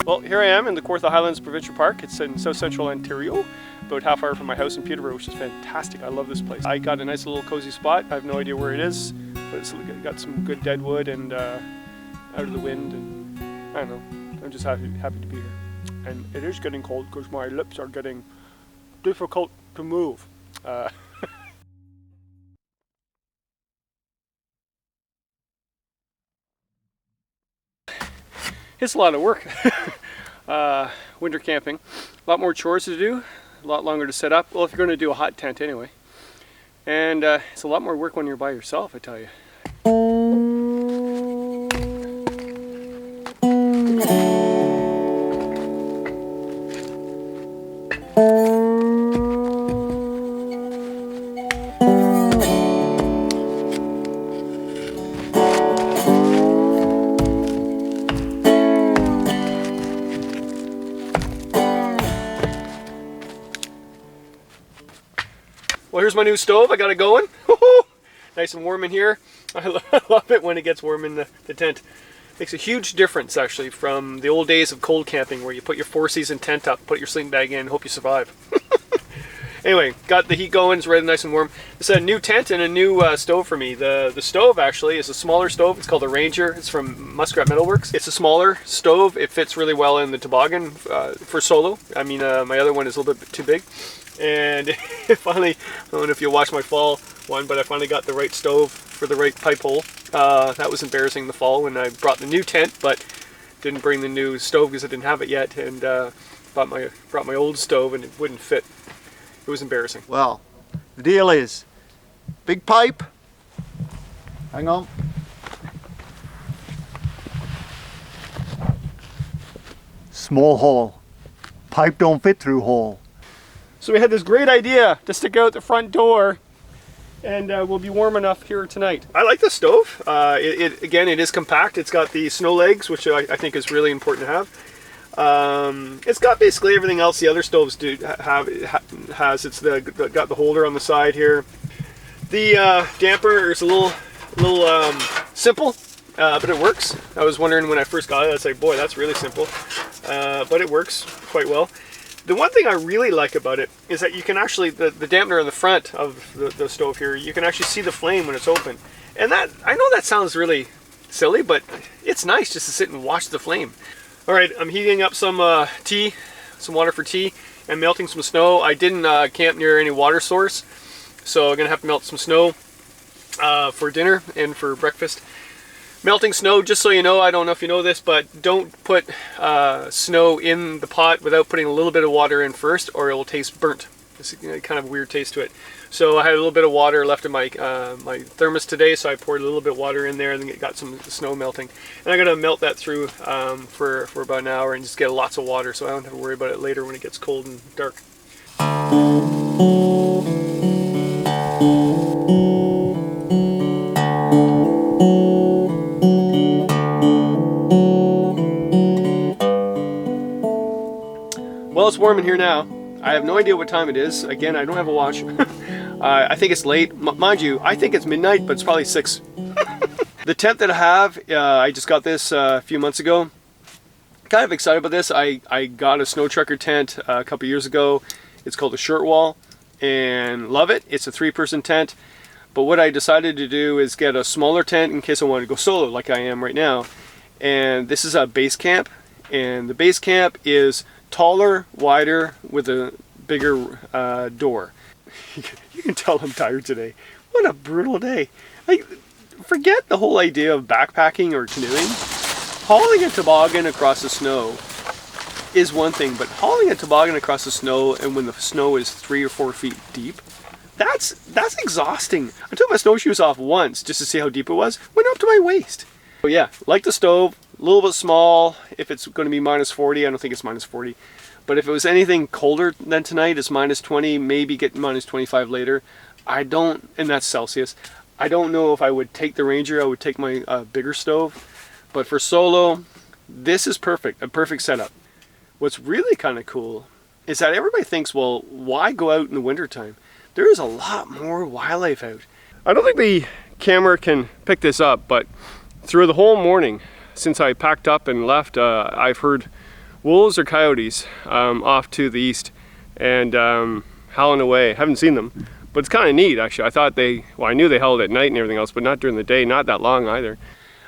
Well, here I am in the Kawartha Highlands Provincial Park. It's in south central Ontario, about half hour from my house in Peterborough, which is fantastic. I love this place. I got a nice little cozy spot. I have no idea where it is, but it's got some good dead wood and out of the wind, and I don't know. I'm just happy to be here. And it is getting cold because my lips are getting difficult to move. It's a lot of work. Winter camping. A lot more chores to do, a lot longer to set up. Well, if you're going to do a hot tent anyway. And it's a lot more work when you're by yourself, I tell you. Well, here's my new stove. I got it going. Nice and warm in here. I love it when it gets warm in the tent. Makes a huge difference, actually, from the old days of cold camping where you put your 4-season tent up, put your sleeping bag in, hope you survive. Anyway, got the heat going. It's really nice and warm. It's a new tent and a new stove for me. The stove, actually, is a smaller stove. It's called the Ranger. It's from Muskrat Metalworks. It's a smaller stove. It fits really well in the toboggan for solo. I mean, my other one is a little bit too big. And finally, I don't know if you'll watch my fall one, but I finally got the right stove for the right pipe hole. That was embarrassing in the fall when I brought the new tent, but didn't bring the new stove because I didn't have it yet, and brought my old stove and it wouldn't fit. It was embarrassing. Well, the deal is, big pipe, hang on. Small hole, pipe don't fit through hole. So we had this great idea to stick out the front door, and we'll be warm enough here tonight. I like the stove. Again, it is compact. It's got the snow legs, which I think is really important to have. It's got basically everything else the other stoves do have. It's got the holder on the side here. The damper is a little simple, but it works. I was wondering when I first got it, I was like, boy, that's really simple, but it works quite well. The one thing I really like about it is that you can actually, the dampener on the front of the stove here, you can actually see the flame when it's open. And that, I know that sounds really silly, but it's nice just to sit and watch the flame. All right, I'm heating up some tea, some water for tea, and melting some snow. I didn't camp near any water source, so I'm gonna have to melt some snow for dinner and for breakfast. Melting snow, just so you know, I don't know if you know this, but don't put snow in the pot without putting a little bit of water in first, or it will taste burnt. It's a kind of weird taste to it. So I had a little bit of water left in my my thermos today, so I poured a little bit of water in there and then got some snow melting. And I'm gonna melt that through for about an hour and just get lots of water, so I don't have to worry about it later when it gets cold and dark. Well, it's warm in here now. I have no idea what time it is. Again, I don't have a watch. I think it's late. Mind you, I think it's midnight, but it's probably 6. The tent that I have, I just got this a few months ago. Kind of excited about this. I got a Snowtrekker tent a couple years ago. It's called a shirt wall, and love it. It's a 3-person tent. But what I decided to do is get a smaller tent in case I wanted to go solo like I am right now. And this is a Basecamp, and the Basecamp is taller, wider, with a bigger door. You can tell I'm tired today. What a brutal day. Forget the whole idea of backpacking or canoeing. Hauling a toboggan across the snow is one thing, but hauling a toboggan across the snow and when the snow is 3 or 4 feet deep, that's exhausting. I took my snowshoes off once just to see how deep it was. Went up to my waist. So yeah, like the stove, a little bit small. If it's going to be minus 40, I don't think it's minus 40. But if it was anything colder than tonight, it's minus 20, maybe get minus 25 later. And that's Celsius. I don't know if I would take the Ranger. I would take my bigger stove. But for solo, this is perfect, a perfect setup. What's really kind of cool is that everybody thinks, well, why go out in the wintertime? There is a lot more wildlife out. I don't think the camera can pick this up, but through the whole morning, since I packed up and left, I've heard wolves or coyotes off to the east and howling away. Haven't seen them, but it's kind of neat actually. I thought I knew they howled at night and everything else, but not during the day, not that long either.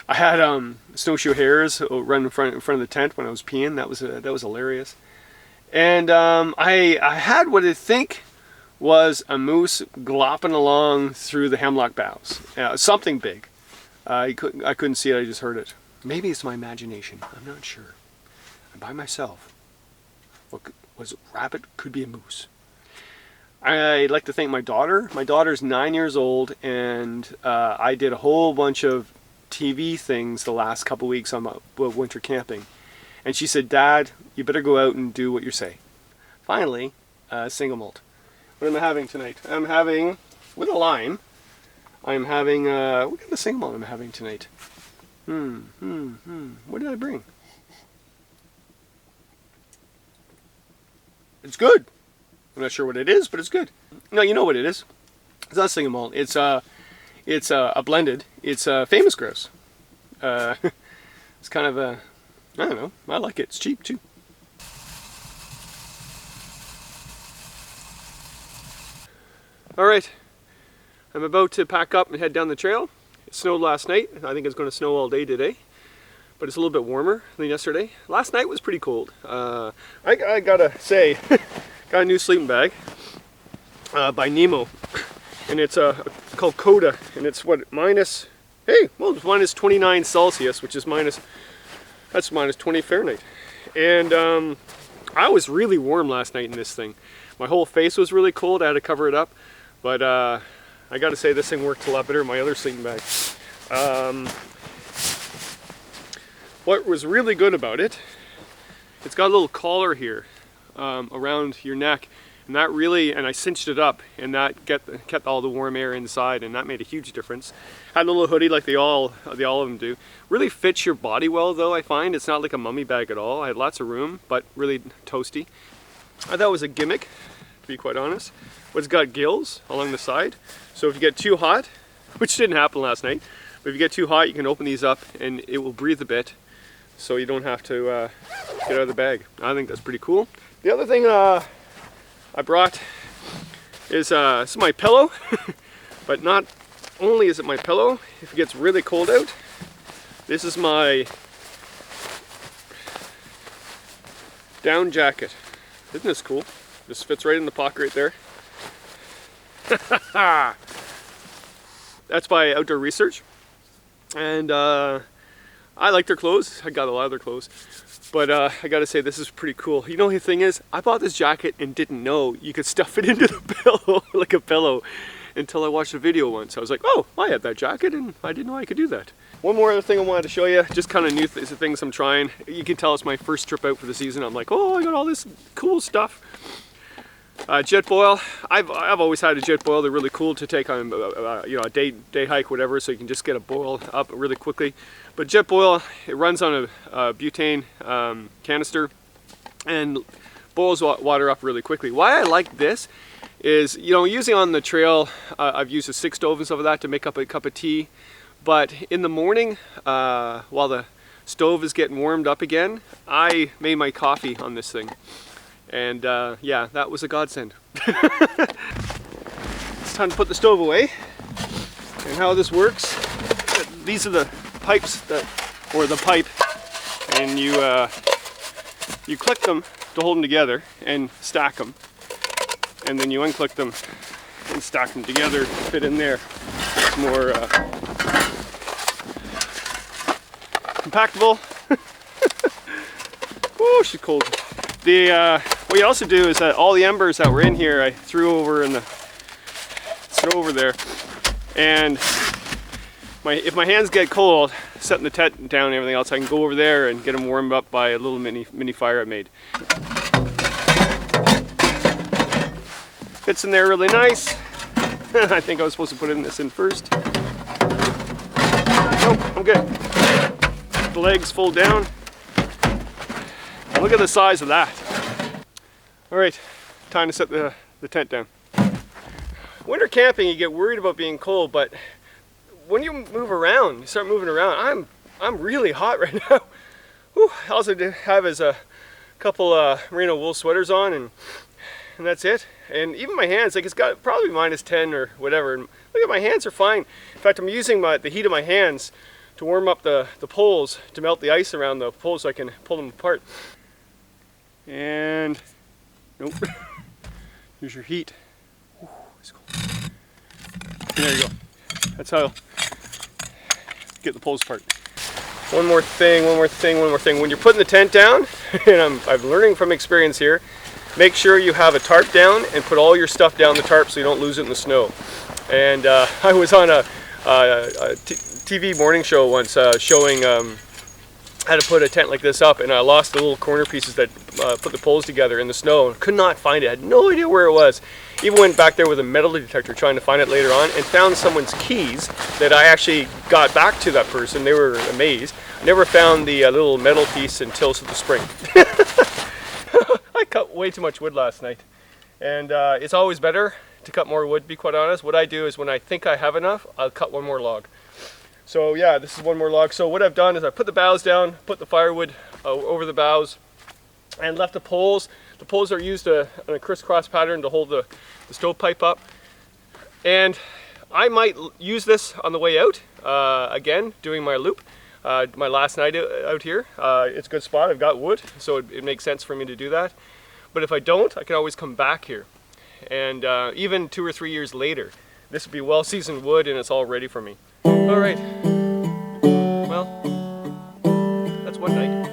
I had snowshoe hares run in front of the tent when I was peeing. That was hilarious. And I had what I think was a moose glopping along through the hemlock boughs. Something big. I couldn't see it, I just heard it. Maybe it's my imagination, I'm not sure. I'm by myself. What was it? Rabbit? Could be a moose. I'd like to thank my daughter. My daughter's 9 years old, and I did a whole bunch of TV things the last couple weeks on winter camping. And she said, Dad, you better go out and do what you say. Finally, single malt. What am I having tonight? I'm having, with a lime, I'm having, what kind of single malt am I having tonight? What did I bring? It's good. I'm not sure what it is, but it's good. No, you know what it is. It's not single malt. It's a blended. It's Famous Grouse. It's kind of a, I don't know. I like it. It's cheap too. All right, I'm about to pack up and head down the trail. It snowed last night. I think it's going to snow all day today, but it's a little bit warmer than yesterday. Last night was pretty cold. I gotta say, got a new sleeping bag by Nemo, and it's called Coda, and it's what, minus 29 Celsius, which is that's minus 20 Fahrenheit. And I was really warm last night in this thing. My whole face was really cold. I had to cover it up. But I gotta say, this thing worked a lot better than my other sleeping bag. What was really good about it, it's got a little collar here around your neck, and that really, and I cinched it up, and that kept all the warm air inside, and that made a huge difference. Had a little hoodie like all of them do. Really fits your body well though, I find. It's not like a mummy bag at all. I had lots of room, but really toasty. I thought it was a gimmick, to be quite honest. But it's got gills along the side, so if you get too hot, which didn't happen last night, but if you get too hot, you can open these up and it will breathe a bit, so you don't have to get out of the bag. I think that's pretty cool. The other thing I brought is this is my pillow, but not only is it my pillow, if it gets really cold out, this is my down jacket. Isn't this cool? This fits right in the pocket right there. That's by Outdoor Research, and I like their clothes. I got a lot of their clothes, but I gotta say, this is pretty cool. You know, the thing is, I bought this jacket and didn't know you could stuff it into the pillow like a pillow until I watched a video once. I was like, oh, I had that jacket and I didn't know I could do that. One more other thing I wanted to show you, just kind of new things I'm trying. You can tell it's my first trip out for the season. I'm like, oh, I got all this cool stuff. Jetboil. I've always had a Jetboil. They're really cool to take on a day hike, whatever, so you can just get a boil up really quickly. But Jetboil, it runs on a butane canister and boils water up really quickly. Why I like this is, usually on the trail, I've used a stick stove and stuff like that to make up a cup of tea. But in the morning, while the stove is getting warmed up again, I made my coffee on this thing. And yeah, that was a godsend. It's time to put the stove away. And how this works, these are the pipes or the pipe, and you click them to hold them together and stack them. And then you unclick them and stack them together to fit in there. It's more compactable. Oh, she's cold. What you also do is that all the embers that were in here, I threw over in the snow over there, and if my hands get cold, setting the tent down and everything else, I can go over there and get them warmed up by a little mini fire I made. Fits in there really nice. I think I was supposed to put this in first. Nope, I'm good. The legs fold down. Look at the size of that. All right, time to set the tent down. Winter camping, you get worried about being cold, but when you move around, you start moving around, I'm really hot right now. Whew. All I have is a couple merino wool sweaters on, and that's it. And even my hands, like it's got probably -10 or whatever. And look at my hands are fine. In fact, I'm using the heat of my hands to warm up the poles, to melt the ice around the poles so I can pull them apart. And nope. Here's your heat. Ooh, it's cold. And there you go. That's how get the poles apart. One more thing. When you're putting the tent down, and I'm learning from experience here, make sure you have a tarp down and put all your stuff down the tarp so you don't lose it in the snow. And I was on a TV morning show once showing how to put a tent like this up, and I lost the little corner pieces that put the poles together in the snow. Could not find it. I had no idea where it was. Even went back there with a metal detector trying to find it later on, and found someone's keys that I actually got back to that person. They were amazed. I never found the little metal piece until the spring. I cut way too much wood last night, and it's always better to cut more wood, to be quite honest. What I do is when I think I have enough, I'll cut one more log. So yeah, this is one more log. So what I've done is I put the boughs down, put the firewood over the boughs, and left the poles. The poles are used in a crisscross pattern to hold the stovepipe up. And I might use this on the way out, again, doing my loop. My last night out here. It's a good spot. I've got wood, so it makes sense for me to do that. But if I don't, I can always come back here. And even 2 or 3 years later, this would be well-seasoned wood and it's all ready for me. All right. Well, that's one night.